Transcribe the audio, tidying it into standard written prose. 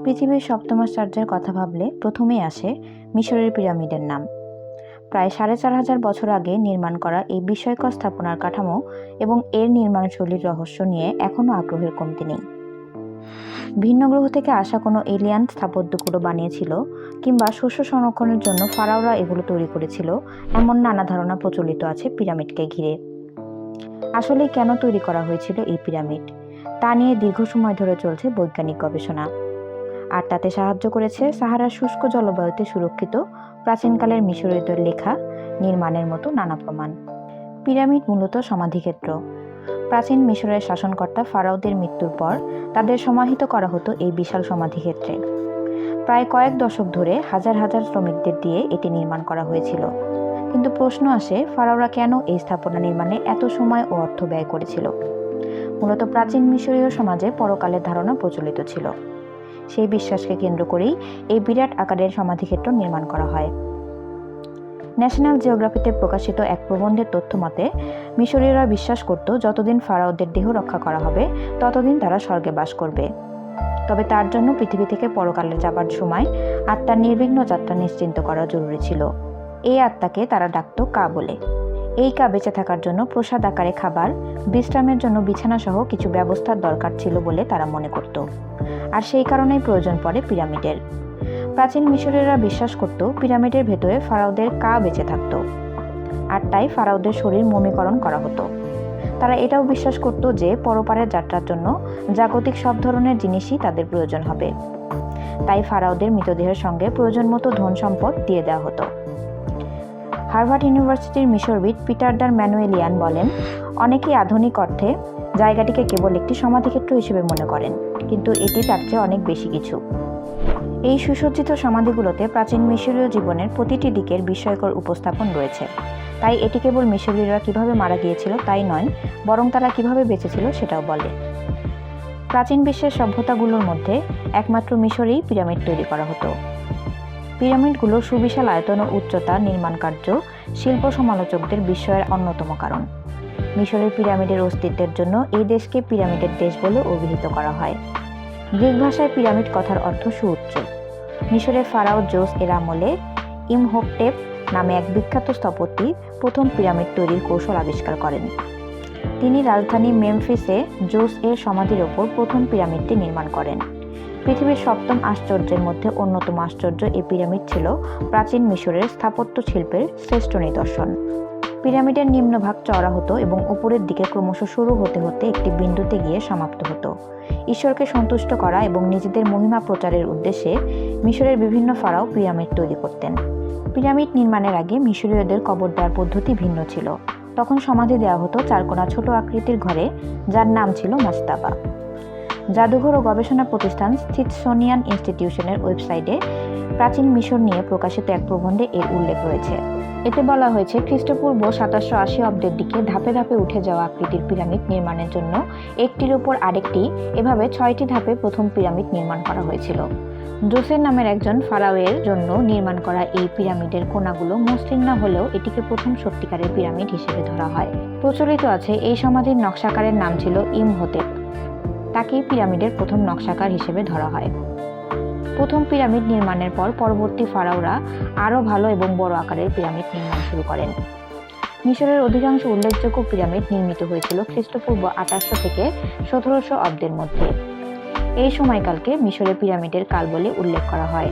পৃথিবীর সপ্তম আশ্চর্যের কথা ভাবলে প্রথমেই আসে মিশরের পিরামিডের নাম। প্রায় ৪,৫০০ বছর আগে নির্মাণ করা এই বিস্ময়কর স্থাপনার কাঠামো এবং এর নির্মাণশৈলীর রহস্য নিয়ে এখনও আগ্রহের কমতি নেই। ভিন্ন গ্রহ থেকে আসা কোনো এলিয়ান স্থাপত্যগুলো বানিয়েছিল কিংবা শস্য সংরক্ষণের জন্য ফারাওরা এগুলো তৈরি করেছিল, এমন নানা ধারণা প্রচলিত আছে পিরামিডকে ঘিরে। আসলে কেন তৈরি করা হয়েছিল এই পিরামিড, তা নিয়ে দীর্ঘ সময় ধরে চলছে বৈজ্ঞানিক গবেষণা। আর তাতে সাহায্য করেছে সাহারার শুষ্ক জলবায়ুতে সুরক্ষিত প্রাচীনকালের মিশরীয়দের লেখা নির্মাণের মতো নানা প্রমাণ। পিরামিড মূলত সমাধিক্ষেত্র। প্রাচীন মিশরের শাসনকর্তা ফারাওদের মৃত্যুর পর তাদের সমাহিত করা হতো এই বিশাল সমাধিক্ষেত্রে। প্রায় কয়েক দশক ধরে হাজার হাজার শ্রমিকদের দিয়ে এটি নির্মাণ করা হয়েছিল। কিন্তু প্রশ্ন আসে, ফারাওরা কেন এই স্থাপনা নির্মাণে এত সময় ও অর্থ ব্যয় করেছিল? মূলত প্রাচীন মিশরীয় সমাজে পরকালের ধারণা প্রচলিত ছিল। সেই বিশ্বাসকে কেন্দ্র করেই এই বিরাট আকারের সমাধিক্ষেত্র নির্মাণ করা হয়। ন্যাশনাল জিওগ্রাফিতে প্রকাশিত এক প্রবন্ধের তথ্য মতে, মিশরীয়রা বিশ্বাস করত যতদিন ফারাওদের দেহ রক্ষা করা হবে ততদিন তারা স্বর্গে বাস করবে। তবে তার জন্য পৃথিবী থেকে পরকালে যাবার সময় আত্মার নির্বিঘ্ন যাত্রা নিশ্চিন্ত করা জরুরি ছিল। এই আত্মাকে তারা ডাকত কা বলে। এই কা বেঁচে থাকার জন্য প্রসাদ আকারে খাবার, বিশ্রামের জন্য বিছানা সহ কিছু ব্যবস্থার দরকার ছিল বলে তারা মনে করত। আর সেই কারণেই প্রয়োজন পড়ে পিরামিডের। প্রাচীন মিশরীয়রা বিশ্বাস করত পিরামিডের ভেতরে ফারাওদের কা বেঁচে থাকত, আর তাই ফারাওদের শরীর মমিকরণ করা হতো। তারা এটাও বিশ্বাস করত যে পরপারের যাত্রার জন্য জাগতিক সব ধরনের জিনিসই তাদের প্রয়োজন হবে। তাই ফারাওদের মৃতদেহের সঙ্গে প্রয়োজন মতো ধন সম্পদ দিয়ে দেওয়া হতো। হার্ভার্ড ইউনিভার্সিটির মিশরবিদ পিটার দ্য ম্যানুয়েলিয়ান বলেন, অনেকেই আধুনিক অর্থে জায়গাটিকে কেবল একটি সমাধিক্ষেত্র হিসেবে মনে করেন, কিন্তু এটি তার চেয়ে অনেক বেশি কিছু। এই সুসজ্জিত সমাধিগুলোতে প্রাচীন মিশরীয় জীবনের প্রতিটি দিকের বিস্ময়কর উপস্থাপন রয়েছে। তাই এটি কেবল মিশরীয়রা কিভাবে মারা গিয়েছিল তাই নয়, বরং তারা কিভাবে বেঁচেছিল সেটাও বলে। প্রাচীন বিশ্বের সভ্যতাগুলোর মধ্যে একমাত্র মিশরেই পিরামিড তৈরি করা হতো। পিরামিডগুলোর সুবিশাল আয়তন ও উচ্চতা নির্মাণ কার্য শিল্প সমালোচকদের বিস্ময়ের অন্যতম কারণ। মিশরের পিরামিডের অস্তিত্বের জন্য এই দেশকে পিরামিডের দেশ বলে অভিহিত করা হয়। গ্রিক ভাষায় পিরামিড কথার অর্থ সুউচ্চ। মিশরের ফারাও জোস এর আমলে ইমহোটেপ নামে এক বিখ্যাত স্থপতি প্রথম পিরামিড তৈরির কৌশল আবিষ্কার করেন। তিনি রাজধানী মেমফিসে জোস এর সমাধির ওপর প্রথম পিরামিডটি নির্মাণ করেন। পৃথিবীর সপ্তম আশ্চর্যের মধ্যে অন্যতম আশ্চর্য এই পিরামিড ছিল প্রাচীন মিশরের স্থাপত্য শিল্পের শ্রেষ্ঠ নিদর্শন। পিরামিডের নিম্নভাগ চওড়া হতো এবং উপরের দিকে ক্রমশ শুরু হতে হতে একটি বিন্দুতে গিয়ে সমাপ্ত হতো। ঈশ্বরকে সন্তুষ্ট করা এবং নিজেদের মহিমা প্রচারের উদ্দেশ্যে মিশরের বিভিন্ন ফারাও পিরামিড তৈরি করতেন। পিরামিড নির্মাণের আগে মিশরীয়দের কবর দেওয়ার পদ্ধতি ভিন্ন ছিল। তখন সমাধি দেওয়া হতো চারকোনা ছোট আকৃতির ঘরে, যার নাম ছিল মাস্তাবা। জাদুঘর ও গবেষণা প্রতিষ্ঠান স্মিথসোনিয়ান ইনস্টিটিউশনের ওয়েবসাইটে প্রাচীন মিশর নিয়ে প্রকাশিত এক প্রবন্ধে এর উল্লেখ রয়েছে। এতে বলা হয়েছে, খ্রিস্টপূর্ব ২৭৮০ অব্দের দিকে ধাপে ধাপে উঠে যাওয়া আকৃতির পিরামিড নির্মাণের জন্য একটির ওপর আরেকটি, এভাবে ৬টি ধাপে প্রথম পিরামিড নির্মাণ করা হয়েছিল। জোসের নামের একজন ফারাওয়ের জন্য নির্মাণ করা এই পিরামিডের কোণাগুলো মসৃণ না হলেও এটিকে প্রথম সত্যিকারের পিরামিড হিসেবে ধরা হয়। প্রচলিত আছে এই সমাধির নকশাকারের নাম ছিল ইমহোটেপ। তাকেই পিরামিডের প্রথম নকশাকার হিসেবে ধরা হয়। প্রথম পিরামিড নির্মাণের পর পরবর্তী ফারাওরা আরও ভালো এবং বড় আকারের পিরামিড নির্মাণ শুরু করেন। মিশরের অধিকাংশ উল্লেখযোগ্য পিরামিড নির্মিত হয়েছিল খ্রিস্টপূর্ব ২৮০০ থেকে ১৭০০ অব্দের মধ্যে। এই সময়কালকে মিশরের পিরামিডের কাল বলে উল্লেখ করা হয়।